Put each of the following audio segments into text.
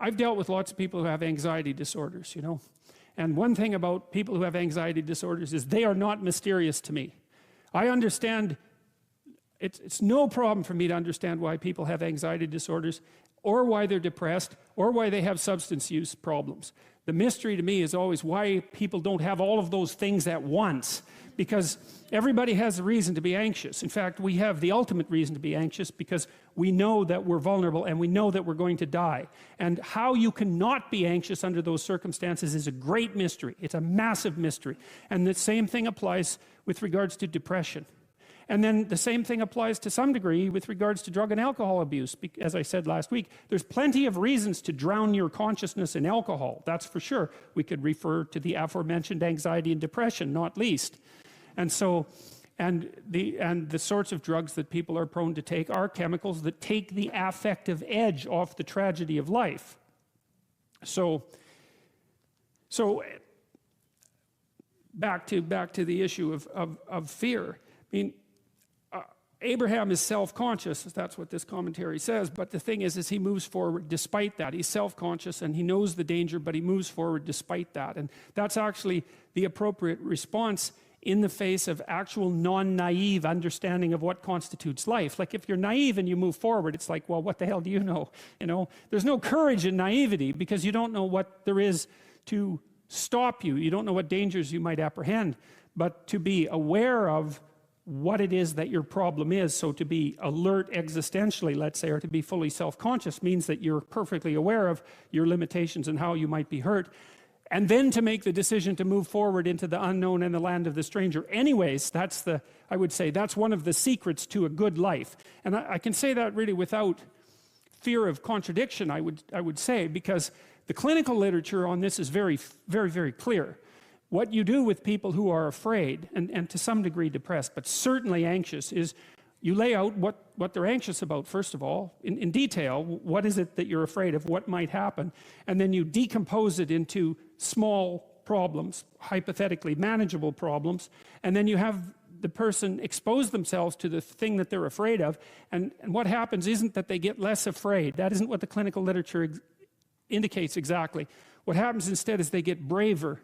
I've dealt with lots of people who have anxiety disorders, you know. And one thing about people who have anxiety disorders is they are not mysterious to me. I understand, it's no problem for me to understand why people have anxiety disorders, or why they're depressed, or why they have substance use problems. The mystery to me is always why people don't have all of those things at once, because everybody has a reason to be anxious. In fact, we have the ultimate reason to be anxious because we know that we're vulnerable and we know that we're going to die. And how you cannot be anxious under those circumstances is a great mystery. It's a massive mystery. And the same thing applies with regards to depression. And then the same thing applies to some degree with regards to drug and alcohol abuse. As I said last week, there's plenty of reasons to drown your consciousness in alcohol. That's for sure. We could refer to the aforementioned anxiety and depression, not least. And so, and the sorts of drugs that people are prone to take are chemicals that take the affective edge off the tragedy of life. So back to the issue of fear. I mean, Abraham is self-conscious, that's what this commentary says, but the thing is he moves forward despite that. He's self-conscious and he knows the danger, but he moves forward despite that. And that's actually the appropriate response in the face of actual non-naive understanding of what constitutes life. Like if you're naive and you move forward, it's like, well, what the hell do you know? You know, there's no courage in naivety because you don't know what there is to stop you. You don't know what dangers you might apprehend, but to be aware of what it is that your problem is. So to be alert existentially, let's say, or to be fully self-conscious means that you're perfectly aware of your limitations and how you might be hurt. And then to make the decision to move forward into the unknown and the land of the stranger. Anyways, I would say that's one of the secrets to a good life. And I can say that really without fear of contradiction, I would say, because the clinical literature on this is very, very, very clear. What you do with people who are afraid, and to some degree depressed, but certainly anxious, is you lay out what they're anxious about, first of all, in detail. What is it that you're afraid of? What might happen? And then you decompose it into small problems, hypothetically manageable problems, and then you have the person expose themselves to the thing that they're afraid of, and what happens isn't that they get less afraid. That isn't what the clinical literature indicates exactly. What happens instead is they get braver.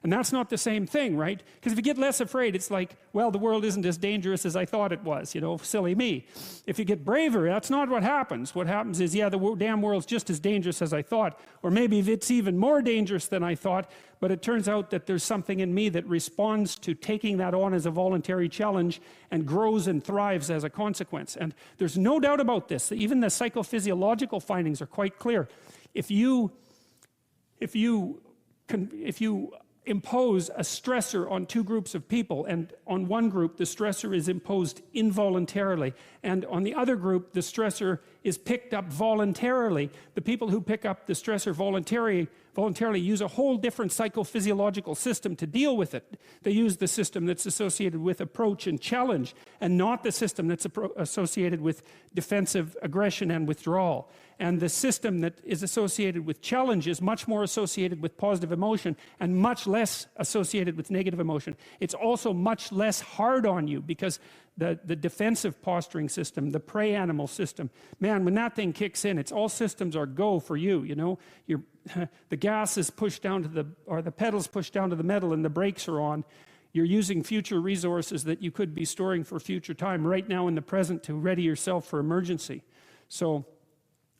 And that's not the same thing, right? Because if you get less afraid, it's like, well, the world isn't as dangerous as I thought it was, you know, silly me. If you get braver, that's not what happens. What happens is, yeah, the damn world's just as dangerous as I thought, or maybe it's even more dangerous than I thought, but it turns out that there's something in me that responds to taking that on as a voluntary challenge and grows and thrives as a consequence. And there's no doubt about this. Even the psychophysiological findings are quite clear. If you impose a stressor on two groups of people, and on one group the stressor is imposed involuntarily, and on the other group the stressor is picked up voluntarily, the people who pick up the stressor voluntarily use a whole different psychophysiological system to deal with it. They use the system that's associated with approach and challenge, and not the system that's associated with defensive aggression and withdrawal. And the system that is associated with challenge is much more associated with positive emotion and much less associated with negative emotion. It's also much less hard on you because the defensive posturing system, the prey animal system, man, when that thing kicks in, it's all systems are go for you, you know. The gas is pushed down to the pedals pushed down to the metal and the brakes are on. You're using future resources that you could be storing for future time right now in the present to ready yourself for emergency. So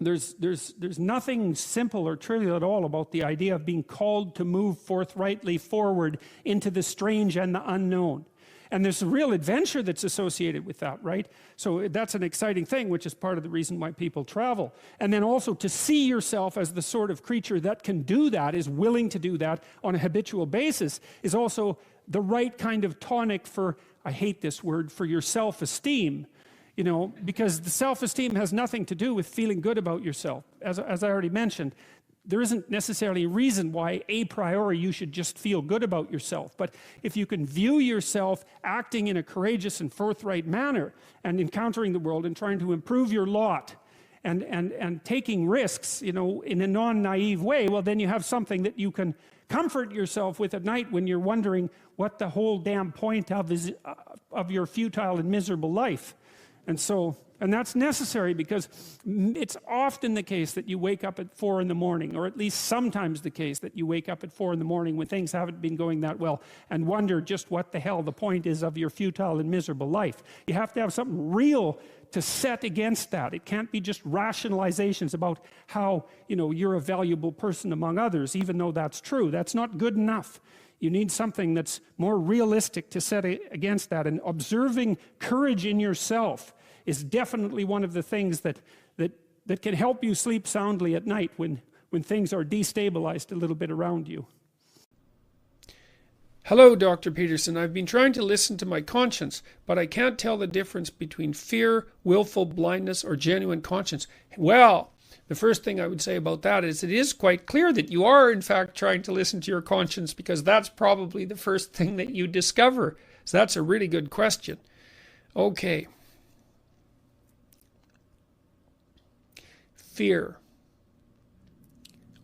there's nothing simple or trivial at all about the idea of being called to move forthrightly forward into the strange and the unknown. And there's a real adventure that's associated with that, right? So that's an exciting thing, which is part of the reason why people travel. And then also to see yourself as the sort of creature that can do that, is willing to do that on a habitual basis, is also the right kind of tonic for, I hate this word, for your self-esteem. You know, because the self-esteem has nothing to do with feeling good about yourself. As I already mentioned, there isn't necessarily a reason why a priori you should just feel good about yourself. But if you can view yourself acting in a courageous and forthright manner and encountering the world and trying to improve your lot and taking risks, you know, in a non-naive way, well, then you have something that you can comfort yourself with at night when you're wondering what the whole damn point of your futile and miserable life. And that's necessary because it's often the case that you wake up at 4 in the morning, or at least sometimes the case that you wake up at 4 in the morning when things haven't been going that well and wonder just what the hell the point is of your futile and miserable life. You have to have something real to set against that. It can't be just rationalizations about how, you're a valuable person among others, even though that's true. That's not good enough. You need something that's more realistic to set against that. And observing courage in yourself is definitely one of the things that can help you sleep soundly at night when things are destabilized a little bit around you. Hello, Dr. Peterson. I've been trying to listen to my conscience, but I can't tell the difference between fear, willful blindness, or genuine conscience. Well, the first thing I would say about that is it is quite clear that you are, in fact, trying to listen to your conscience, because that's probably the first thing that you discover. So that's a really good question. Okay. Fear.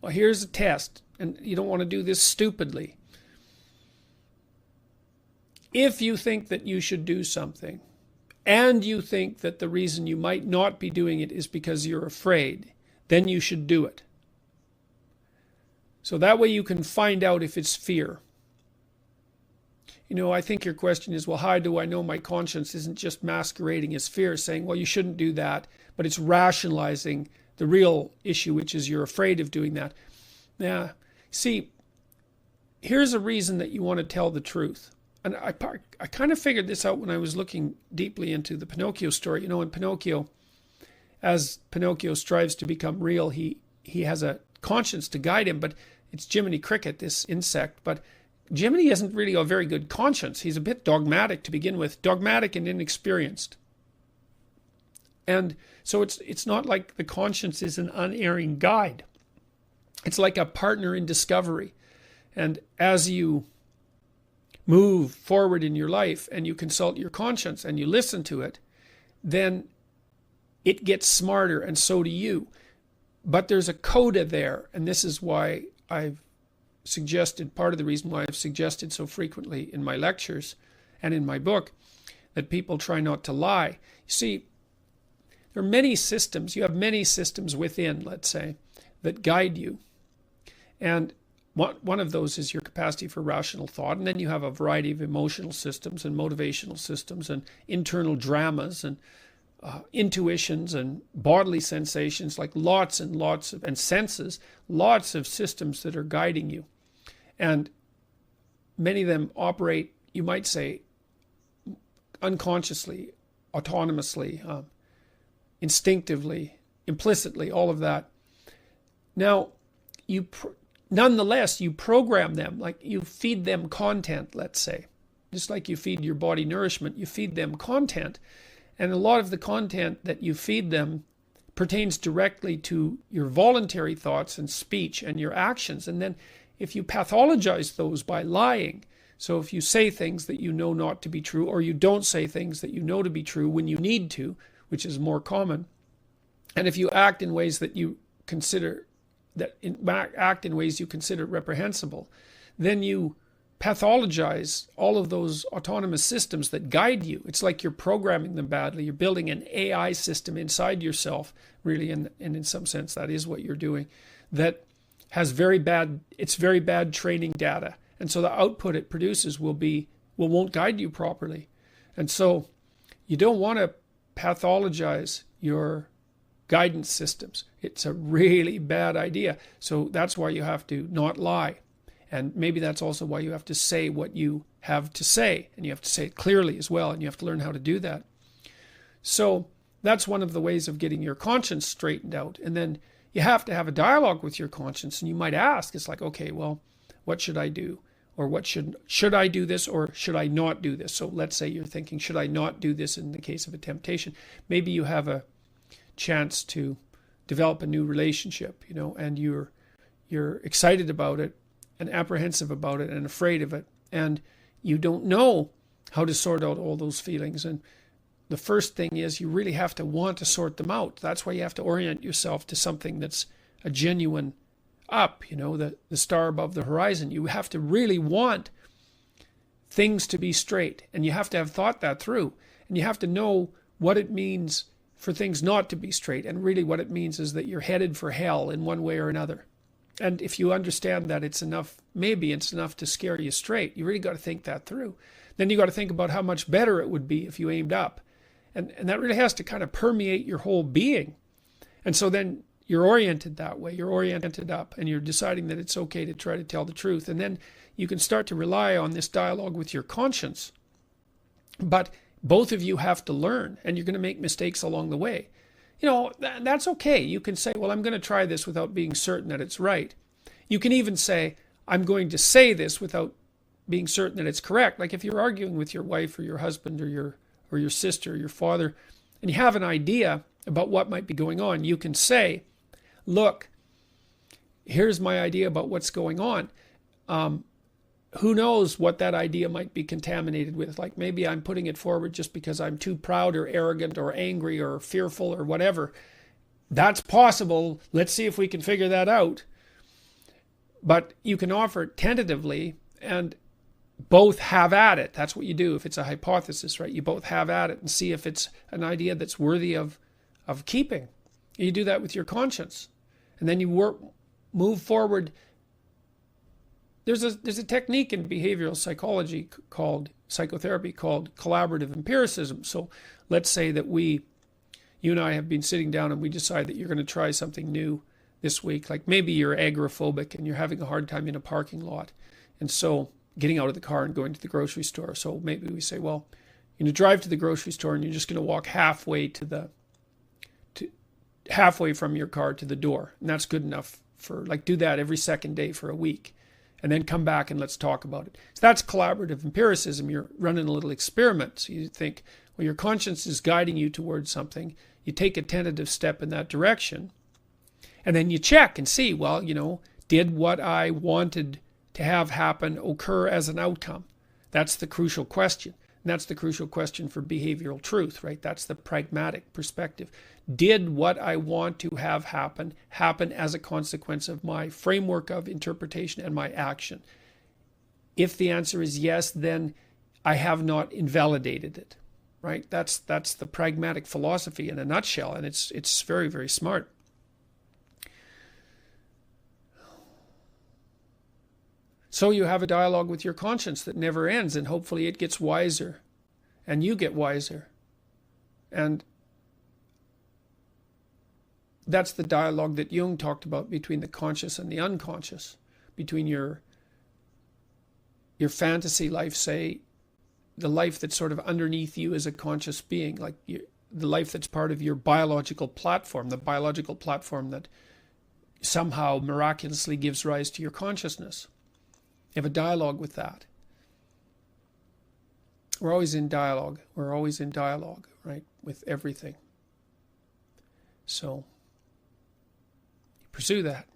Well, here's a test, and you don't want to do this stupidly. If you think that you should do something, and you think that the reason you might not be doing it is because you're afraid, then you should do it. So that way you can find out if it's fear. I think your question is, well, how do I know my conscience isn't just masquerading as fear, saying, well, you shouldn't do that, but it's rationalizing the real issue, which is you're afraid of doing that. Now, see, here's a reason that you want to tell the truth. And I kind of figured this out when I was looking deeply into the Pinocchio story. In Pinocchio, as Pinocchio strives to become real, he has a conscience to guide him, but it's Jiminy Cricket, this insect. But Jiminy isn't really a very good conscience. He's a bit dogmatic to begin with, dogmatic and inexperienced. And so it's not like the conscience is an unerring guide. It's like a partner in discovery. And as you move forward in your life and you consult your conscience and you listen to it, then it gets smarter, and so do you. But there's a coda there, and this is why I've suggested, part of the reason why I've suggested so frequently in my lectures and in my book, that people try not to lie. You see, there are many systems. You have many systems within, let's say, that guide you. And one of those is your capacity for rational thought. And then you have a variety of emotional systems and motivational systems and internal dramas and intuitions and bodily sensations, like lots and lots of, and senses, lots of systems that are guiding you. And many of them operate, you might say, unconsciously, autonomously, instinctively, implicitly, all of that. Now, nonetheless, you program them, like you feed them content, let's say. Just like you feed your body nourishment, you feed them content. And a lot of the content that you feed them pertains directly to your voluntary thoughts and speech and your actions. And then if you pathologize those by lying, so if you say things that you know not to be true, or you don't say things that you know to be true when you need to, which is more common, and if you act in ways that you consider reprehensible, then you pathologize all of those autonomous systems that guide you. It's like you're programming them badly. You're building an AI system inside yourself, really, and in some sense that is what you're doing, that has very bad training data. And so the output it produces won't guide you properly. And so you don't want to pathologize your guidance systems. It's a really bad idea. So that's why you have to not lie. And maybe that's also why you have to say what you have to say. And you have to say it clearly as well. And you have to learn how to do that. So that's one of the ways of getting your conscience straightened out. And then you have to have a dialogue with your conscience. And you might ask, it's like, okay, well, what should I do? Or what should I do this, or should I not do this? So let's say you're thinking, should I not do this in the case of a temptation? Maybe you have a chance to develop a new relationship, and you're excited about it and apprehensive about it and afraid of it, and you don't know how to sort out all those feelings. And the first thing is you really have to want to sort them out. That's why you have to orient yourself to something that's a genuine up, the star above the horizon. You have to really want things to be straight, and you have to have thought that through, and you have to know what it means for things not to be straight. And really what it means is that you're headed for hell in one way or another. And if you understand that, it's enough, maybe it's enough to scare you straight. You really got to think that through. Then you got to think about how much better it would be if you aimed up. And that really has to kind of permeate your whole being. And so then you're oriented that way. You're oriented up, and you're deciding that it's okay to try to tell the truth. And then you can start to rely on this dialogue with your conscience. But both of you have to learn, and you're going to make mistakes along the way. You know, that's okay. You can say, well, I'm going to try this without being certain that it's right. You can even say, I'm going to say this without being certain that it's correct. Like if you're arguing with your wife or your husband or your sister or your father, and you have an idea about what might be going on, you can say, look, here's my idea about what's going on. Who knows what that idea might be contaminated with? Like maybe I'm putting it forward just because I'm too proud or arrogant or angry or fearful or whatever. That's possible. Let's see if we can figure that out. But you can offer it tentatively and both have at it. That's what you do if it's a hypothesis, right? You both have at it and see if it's an idea that's worthy of keeping. You do that with your conscience. And then you move forward. There's a technique in behavioral psychology psychotherapy called collaborative empiricism. So let's say that you and I have been sitting down and we decide that you're going to try something new this week. Like maybe you're agoraphobic and you're having a hard time in a parking lot. And so getting out of the car and going to the grocery store. So maybe we say, well, you're going to drive to the grocery store and you're just going to walk halfway halfway from your car to the door. And that's good enough do that every second day for a week. And then come back and let's talk about it. So that's collaborative empiricism. You're running a little experiment. So you think, well, your conscience is guiding you towards something. You take a tentative step in that direction. And then you check and see, well, did what I wanted to have happen occur as an outcome? That's the crucial question. And that's the crucial question for behavioral truth, right? That's the pragmatic perspective. Did what I want to have happen as a consequence of my framework of interpretation and my action? If the answer is yes, then I have not invalidated it, right? That's the pragmatic philosophy in a nutshell, and it's very, very smart. So you have a dialogue with your conscience that never ends, and hopefully it gets wiser, and you get wiser. And that's the dialogue that Jung talked about between the conscious and the unconscious, between your fantasy life, say, the life that's sort of underneath you as a conscious being, like the life that's part of your biological platform, the biological platform that somehow miraculously gives rise to your consciousness. You have a dialogue with that. We're always in dialogue. We're always in dialogue, right, with everything. So pursue that.